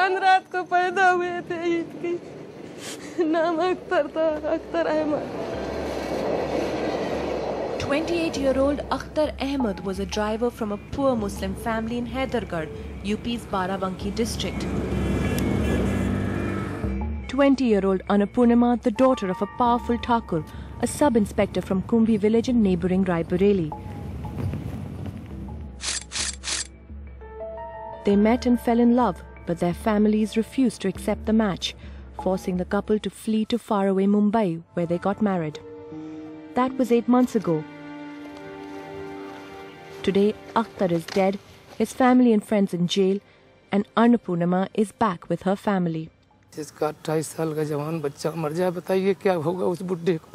चांद रात को पैदा हुए थे ईद की। नाम अख्तर था, Akhtar Ahmad. 28-year-old Akhtar Ahmed was a driver from a poor Muslim family in Haidargarh, UP's Barabanki district. 20-year-old Annapurnama, the daughter of a powerful Thakur, a sub-inspector from Kumbhi village in neighbouring Raebareli. They met and fell in love, but their families refused to accept the match, forcing the couple to flee to faraway Mumbai, where they got married. That was 8 months ago. Today, Akhtar is dead, his family and friends in jail, and Annapurnama is back with her family. जिसका 28 साल का जवान बच्चा मर जाए, बताइए क्या होगा उस बुड्ढे को।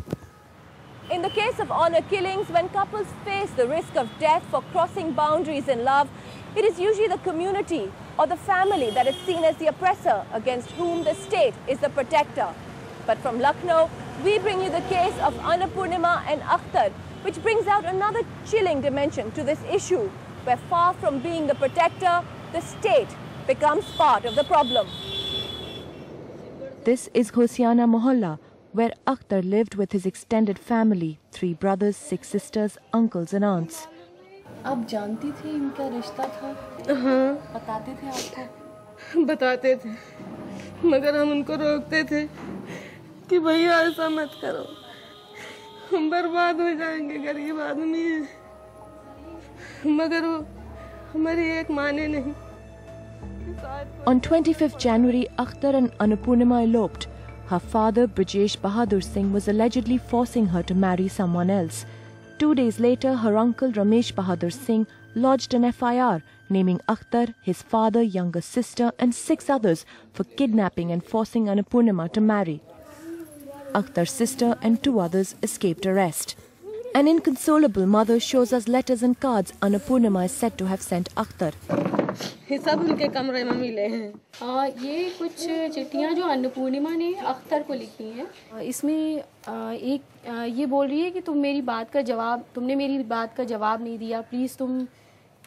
In the case of honor killings, when couples face the risk of death for crossing boundaries in love, it is usually the community or the family that is seen as the oppressor against whom the state is the protector. But from Lucknow, we bring you the case of Annapurnama and Akhtar, which brings out another chilling dimension to this issue, where far from being the protector, the state becomes part of the problem. This is Hosiana Mohalla, where Akhtar lived with his extended family, 3 brothers, 6 sisters, uncles and aunts. आप जानती थी इनका रिश्ता था? हाँ, बताते थे आपको? बताते थे, मगर हम उनको रोकते थे कि भैया ऐसा मत करो, हम बर्बाद हो जाएंगे, गरीब आदमी हैं। मगर वो हमारी एक माने नहीं। On 25th January, Akhtar and Annapurnama eloped. Her father, Brijesh Bahadur Singh, was allegedly forcing her to marry someone else. 2 days later, her uncle Ramesh Bahadur Singh lodged an FIR naming Akhtar, his father, younger sister and 6 others for kidnapping and forcing Annapurnama to marry. Akhtar's sister and 2 others escaped arrest. An inconsolable mother shows us letters and cards Annapurnama is said to have sent Akhtar. ये सब उनके कमरे में मिले हैं। ये कुछ चिट्ठियाँ जो अन्नपूर्णिमा ने अख्तर को लिखी हैं, इसमें एक ये बोल रही है कि तुमने मेरी बात का जवाब नहीं दिया, प्लीज़ तुम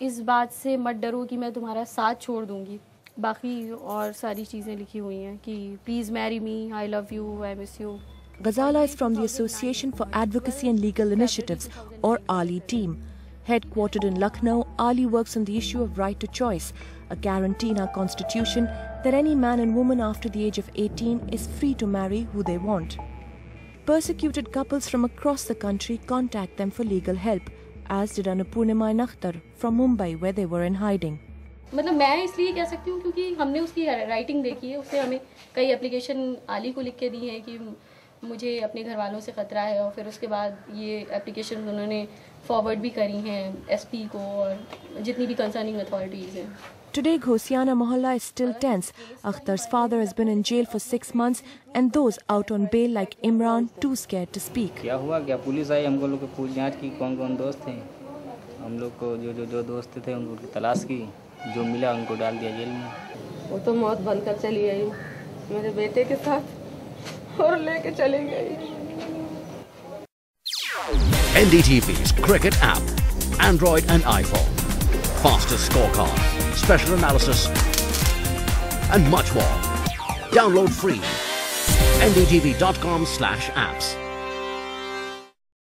इस बात से मत डरो कि मैं तुम्हारा साथ छोड़ दूँगी। बाकी और सारी चीज़ें लिखी हुई हैं कि please marry me, I love you, I miss you. Ghazala is from the Association for Advocacy and Legal Initiatives, or ALI team. Headquartered in Lucknow, ALI works on the issue of right to choice, a guarantee in our constitution that any man and woman after the age of 18 is free to marry who they want. Persecuted couples from across the country contact them for legal help, as did Annapurnama and Akhtar from Mumbai, where they were in hiding. मतलब मैं इसलिए कह सकती हूँ क्योंकि हमने उसकी writing देखी है, उसने हमें कई एप्लीकेशन आली को लिख के दी हैं कि मुझे अपने घर वालों से ख़तरा है, और फिर उसके बाद ये एप्लीकेशन उन्होंने फॉरवर्ड भी करी हैं एसपी को और जितनी भी कंसर्निंग अथॉरिटीज़ हैं। Today, Hosiana Mohalla is still tense. Akhtar's father has been in jail for 6 months and those out on bail like Imran too scared to speak. क्या हुआ क्या? पुलिस आई, हम लोग को पूछ जांच की कौन-कौन दोस्त थे, हम लोग को जो दोस्त थे उनको तलाश की, जो मिला उनको डाल दिया जेल में। वो तो मौत बनकर चली आई मेरे बेटे के साथ और लेके चली गई। NDTV's Cricket app, Android and iPhone, fastest scorecard, special analysis and much more. Download free. ndtv.com/apps.